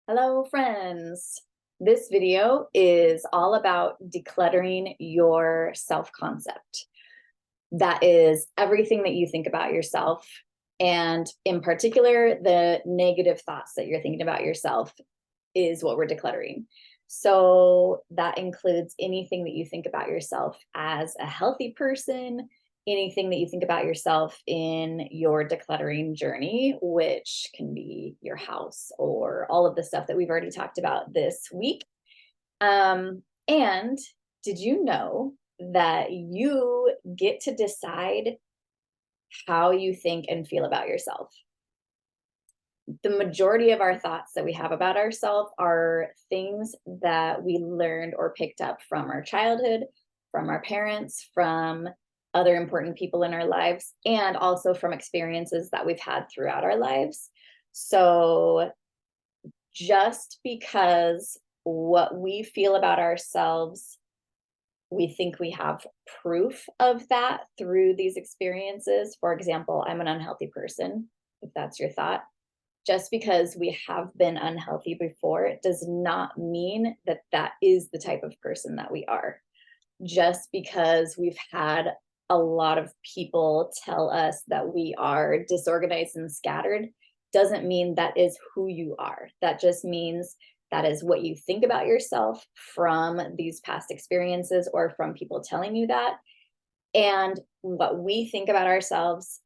Hello, friends. This video is all about decluttering your self-concept. That is everything that you think about yourself, and in particular, the negative thoughts that you're thinking about yourself is what we're decluttering. So that includes anything that you think about yourself as a healthy person, anything that you think about yourself in your decluttering journey, which can be your house or all of the stuff that we've already talked about this week. And did you know that you get to decide how you think and feel about yourself? The majority of our thoughts that we have about ourselves are things that we learned or picked up from our childhood, from our parents, from other important people in our lives, and also from experiences that we've had throughout our lives. So just because what we feel about ourselves, we think we have proof of that through these experiences. For example, I'm an unhealthy person, if that's your thought. Just because we have been unhealthy before, it does not mean that that is the type of person that we are. Just because we've had a lot of people tell us that we are disorganized and scattered doesn't mean that is who you are. That just means that is what you think about yourself from these past experiences or from people telling you that. And what we think about ourselves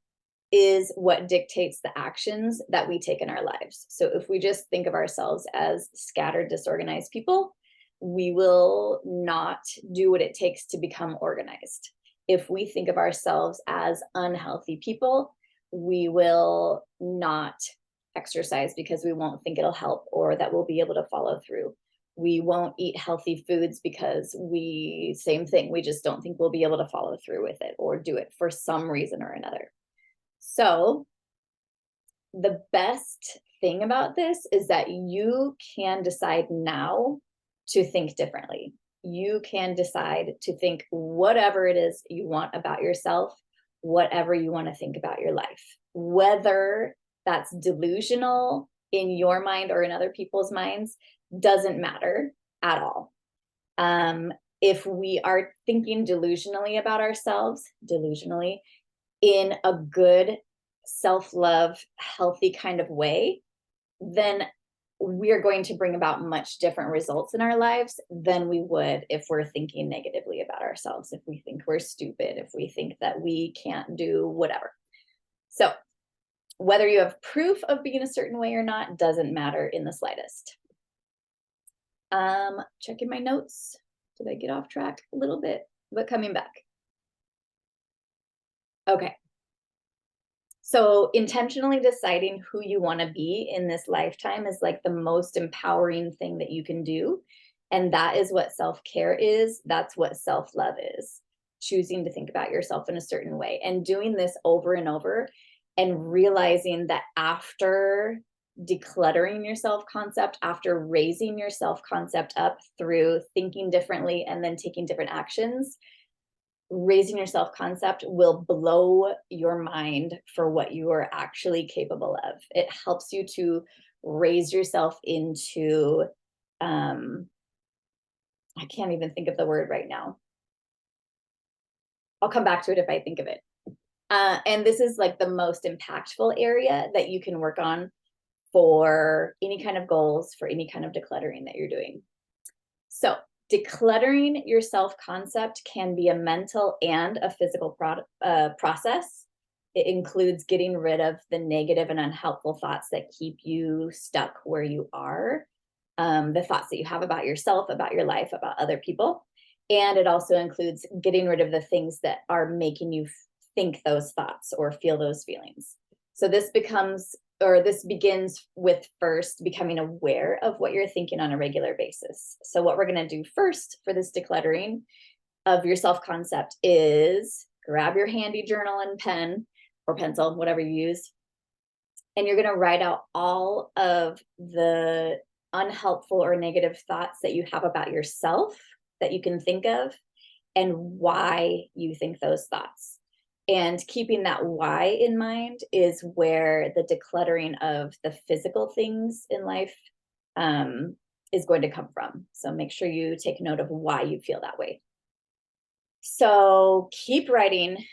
is what dictates the actions that we take in our lives. So if we just think of ourselves as scattered, disorganized people, we will not do what it takes to become organized. If we think of ourselves as unhealthy people, we will not exercise because we won't think it'll help or that we'll be able to follow through. We won't eat healthy foods because same thing, we just don't think we'll be able to follow through with it or do it for some reason or another. So the best thing about this is that you can decide now to think differently. You can decide to think whatever it is you want about yourself, whatever you want to think about your life, whether that's delusional in your mind or in other people's minds, doesn't matter at all. If we are thinking delusionally about ourselves, in a good self-love, healthy kind of way, then we're going to bring about much different results in our lives than we would if we're thinking negatively about ourselves, if we think we're stupid, if we think that we can't do whatever. So whether you have proof of being a certain way or not doesn't matter in the slightest. Checking my notes. Did I get off track a little bit? But coming back. Okay. So intentionally deciding who you want to be in this lifetime is like the most empowering thing that you can do. And that is what self-care is. That's what self-love is. Choosing to think about yourself in a certain way and doing this over and over and realizing that after decluttering your self-concept, after raising your self-concept up through thinking differently and then taking different actions, raising your self-concept will blow your mind for what you are actually capable of. It helps you to raise yourself into, I can't even think of the word right now. I'll come back to it if I think of it. And this is like the most impactful area that you can work on for any kind of goals, for any kind of decluttering that you're doing. So decluttering your self-concept can be a mental and a physical process. It includes getting rid of the negative and unhelpful thoughts that keep you stuck where you are, the thoughts that you have about yourself, about your life, about other people. And it also includes getting rid of the things that are making you think those thoughts or feel those feelings. So this begins with first becoming aware of what you're thinking on a regular basis. So what we're going to do first for this decluttering of your self-concept is grab your handy journal and pen or pencil, whatever you use, and you're going to write out all of the unhelpful or negative thoughts that you have about yourself that you can think of and why you think those thoughts. And keeping that why in mind is where the decluttering of the physical things in life is going to come from. So make sure you take note of why you feel that way. So keep writing,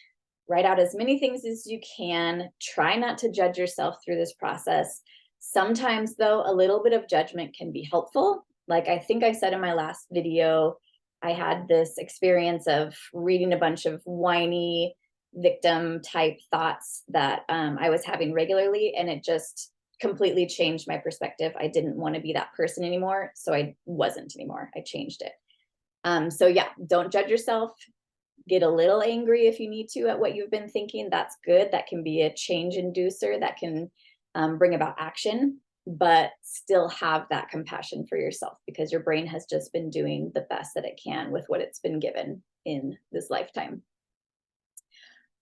write out as many things as you can. Try not to judge yourself through this process. Sometimes, though, a little bit of judgment can be helpful. Like I think I said in my last video, I had this experience of reading a bunch of whiny victim type thoughts that I was having regularly, and it just completely changed my perspective. I didn't want to be that person anymore, so I wasn't anymore. I changed it. So yeah, don't judge yourself. Get a little angry if you need to at what you've been thinking. That's good. That can be a change inducer that can bring about action, but still have that compassion for yourself, because your brain has just been doing the best that it can with what it's been given in this lifetime.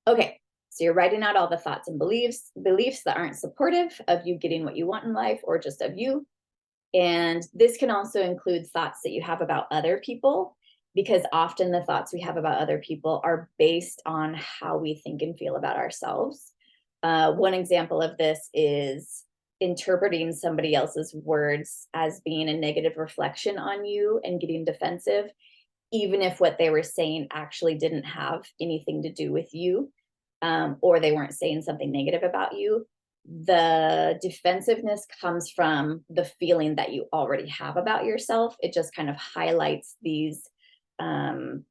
Okay, so you're writing out all the thoughts and beliefs that aren't supportive of you getting what you want in life, or just of you. And this can also include thoughts that you have about other people, because often the thoughts we have about other people are based on how we think and feel about ourselves. One example of this is interpreting somebody else's words as being a negative reflection on you and getting defensive, even if what they were saying actually didn't have anything to do with you, or they weren't saying something negative about you. The defensiveness comes from the feeling that you already have about yourself. It just kind of highlights these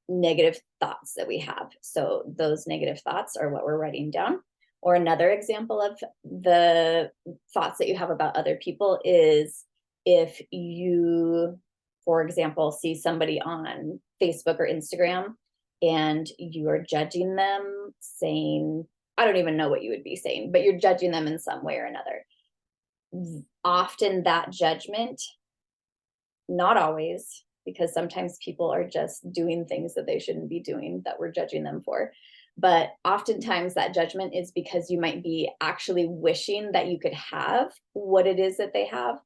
negative thoughts that we have. So those negative thoughts are what we're writing down. Or another example of the thoughts that you have about other people is if you, for example, see somebody on Facebook or Instagram and you are judging them, saying, I don't even know what you would be saying, but you're judging them in some way or another. Often that judgment, not always, because sometimes people are just doing things that they shouldn't be doing that we're judging them for. But oftentimes that judgment is because you might be actually wishing that you could have what it is that they have,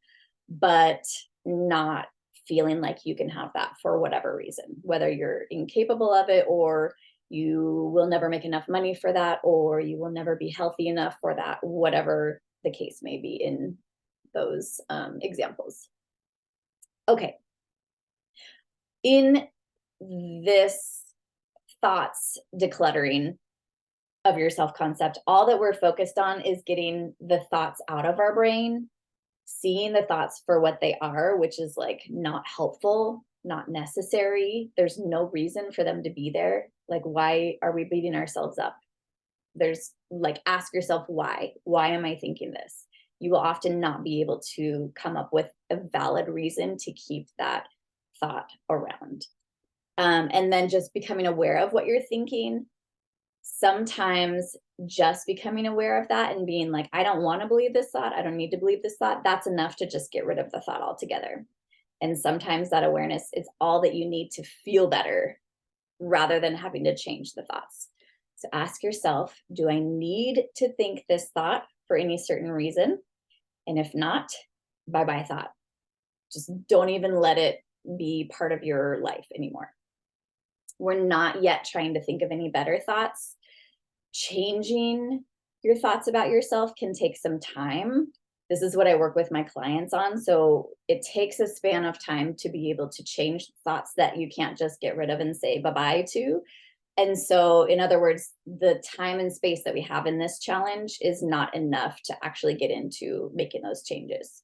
but not feeling like you can have that for whatever reason, whether you're incapable of it, or you will never make enough money for that, or you will never be healthy enough for that, whatever the case may be in those examples. Okay. In this thoughts decluttering of your self-concept, all that we're focused on is getting the thoughts out of our brain, seeing the thoughts for what they are, which is like not helpful, not necessary. There's no reason for them to be there. Like, why are we beating ourselves up? There's like, ask yourself why. Why am I thinking this? You will often not be able to come up with a valid reason to keep that thought around. And then just becoming aware of what you're thinking. Sometimes just becoming aware of that and being like, I don't want to believe this thought, I don't need to believe this thought, that's enough to just get rid of the thought altogether. And sometimes that awareness is all that you need to feel better, rather than having to change the thoughts. So ask yourself, do I need to think this thought for any certain reason? And if not, bye-bye thought. Just don't even let it be part of your life anymore. We're not yet trying to think of any better thoughts. Changing your thoughts about yourself can take some time. This is what I work with my clients on. So it takes a span of time to be able to change thoughts that you can't just get rid of and say bye-bye to. And so, in other words, the time and space that we have in this challenge is not enough to actually get into making those changes.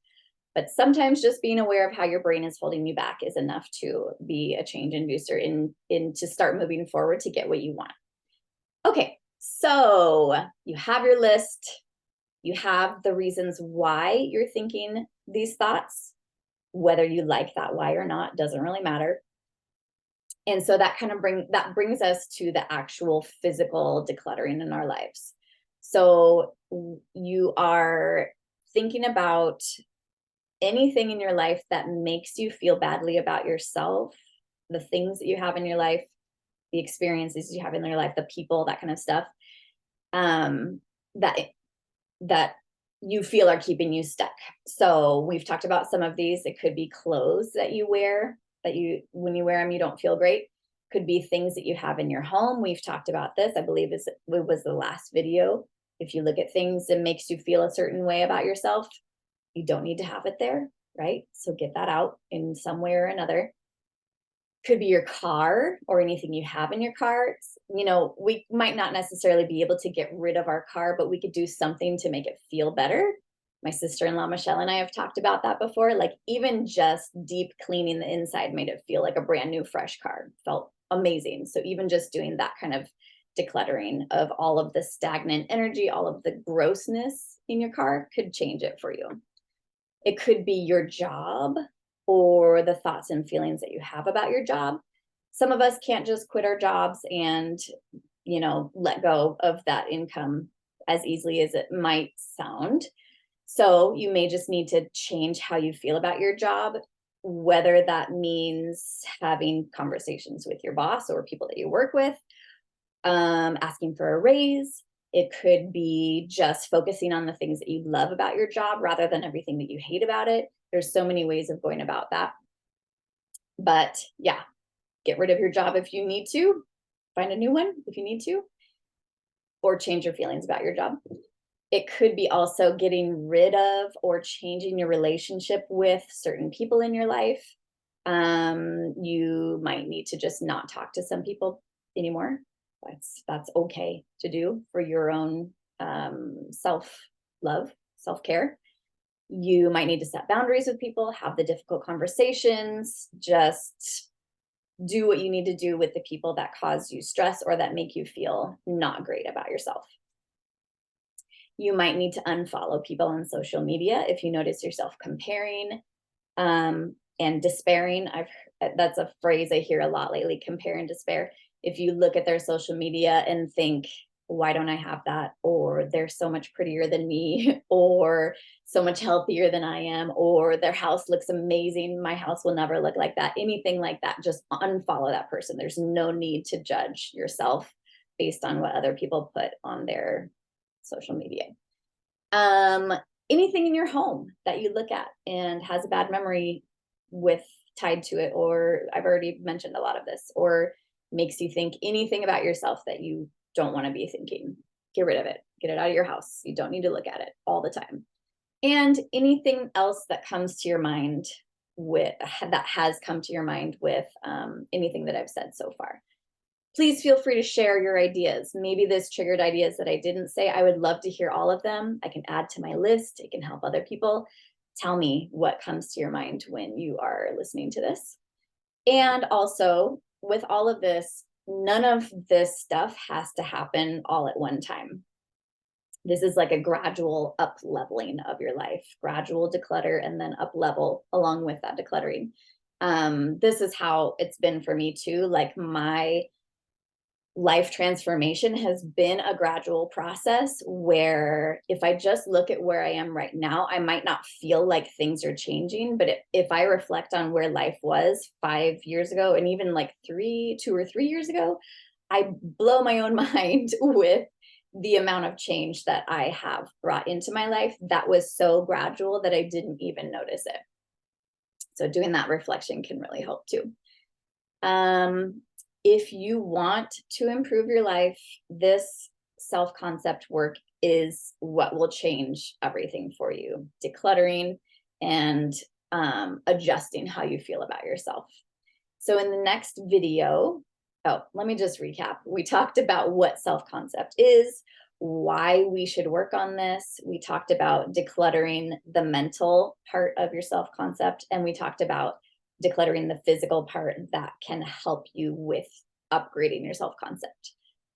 But sometimes just being aware of how your brain is holding you back is enough to be a change inducer in to start moving forward to get what you want. Okay, so you have your list. You have the reasons why you're thinking these thoughts. Whether you like that why or not doesn't really matter. And so that kind of brings us to the actual physical decluttering in our lives. So you are thinking about anything in your life that makes you feel badly about yourself, the things that you have in your life, the experiences you have in your life, the people, that kind of stuff, that you feel are keeping you stuck. So we've talked about some of these. It could be clothes that you wear, that when you wear them, you don't feel great. Could be things that you have in your home. We've talked about this, I believe it was the last video. If you look at things that makes you feel a certain way about yourself, you don't need to have it there. right? So get that out in some way or another. Could be your car or anything you have in your car. You know, we might not necessarily be able to get rid of our car, but we could do something to make it feel better. My sister-in-law, Michelle, and I have talked about that before. Like even just deep cleaning the inside made it feel like a brand new, fresh car. Felt amazing. So even just doing that kind of decluttering of all of the stagnant energy, all of the grossness in your car could change it for you. It could be your job or the thoughts and feelings that you have about your job. Some of us can't just quit our jobs and, you know, let go of that income as easily as it might sound. So you may just need to change how you feel about your job, whether that means having conversations with your boss or people that you work with, asking for a raise. It could be just focusing on the things that you love about your job rather than everything that you hate about it. There's so many ways of going about that. But yeah, get rid of your job if you need to, find a new one if you need to, or change your feelings about your job. It could be also getting rid of or changing your relationship with certain people in your life. You might need to just not talk to some people anymore. That's okay to do for your own self-love, self-care. You might need to set boundaries with people, have the difficult conversations, just do what you need to do with the people that cause you stress or that make you feel not great about yourself. You might need to unfollow people on social media if you notice yourself comparing and despairing. That's a phrase I hear a lot lately, compare and despair. If you look at their social media and think, why don't I have that? Or they're so much prettier than me, or so much healthier than I am, or their house looks amazing. My house will never look like that. Anything like that, just unfollow that person. There's no need to judge yourself based on what other people put on their social media. Anything in your home that you look at and has a bad memory with tied to it, or I've already mentioned a lot of this, or makes you think anything about yourself that you don't want to be thinking, get rid of it, get it out of your house. You don't need to look at it all the time. And anything else that comes to your mind with that has come to your mind with anything that I've said so far. Please feel free to share your ideas. Maybe this triggered ideas that I didn't say. I would love to hear all of them. I can add to my list. It can help other people. Tell me what comes to your mind when you are listening to this. And also, with all of this, none of this stuff has to happen all at one time. This is like a gradual up leveling of your life, gradual declutter, and then up level along with that decluttering. This is how it's been for me too. Like my life transformation has been a gradual process where if I just look at where I am right now, I might not feel like things are changing. But if I reflect on where life was 5 years ago, and even like 2 or 3 years ago, I blow my own mind with the amount of change that I have brought into my life. That was so gradual that I didn't even notice it. So doing that reflection can really help too. If you want to improve your life, this self-concept work is what will change everything for you. Decluttering and adjusting how you feel about yourself. So in the next video, let me just recap. We talked about what self-concept is, why we should work on this. We talked about decluttering the mental part of your self-concept, and we talked about decluttering the physical part that can help you with upgrading your self-concept.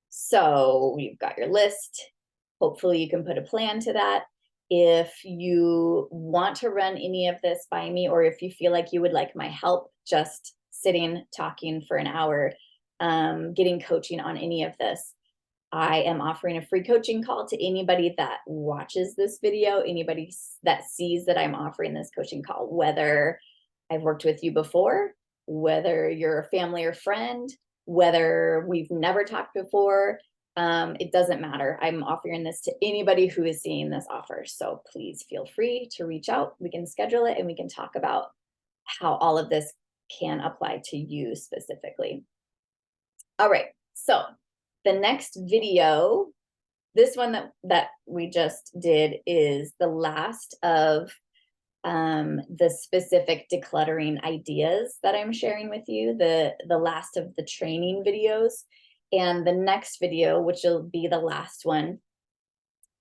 So you've got your list. Hopefully you can put a plan to that. If you want to run any of this by me, or if you feel like you would like my help just sitting, talking for an hour, getting coaching on any of this, I am offering a free coaching call to anybody that watches this video, anybody that sees that I'm offering this coaching call, whether I've worked with you before, whether you're a family or friend, whether we've never talked before, it doesn't matter. I'm offering this to anybody who is seeing this offer. So please feel free to reach out. We can schedule it and we can talk about how all of this can apply to you specifically. All right, so the next video, this one that we just did, is the last of the specific decluttering ideas that I'm sharing with you, the last of the training videos. And the next video, which will be the last one,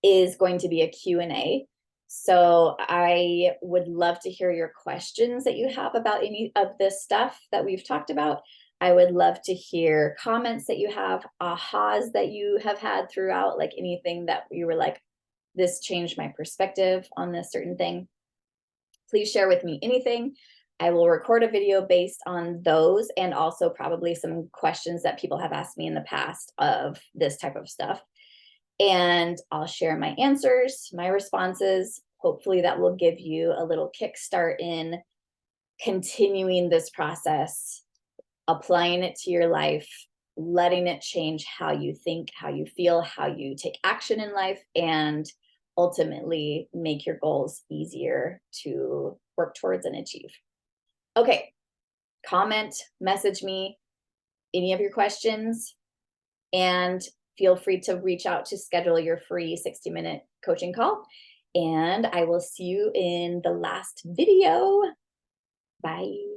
is going to be a Q&A. So I would love to hear your questions that you have about any of this stuff that we've talked about. I would love to hear comments that you have, ahas that you have had throughout, like anything that you were like, this changed my perspective on this certain thing. Please share with me anything. I will record a video based on those, and also probably some questions that people have asked me in the past of this type of stuff. And I'll share my answers, my responses. Hopefully that will give you a little kickstart in continuing this process, applying it to your life, letting it change how you think, how you feel, how you take action in life, and ultimately make your goals easier to work towards and achieve. Okay, comment, message me any of your questions, and feel free to reach out to schedule your free 60-minute coaching call. And I will see you in the last video. Bye.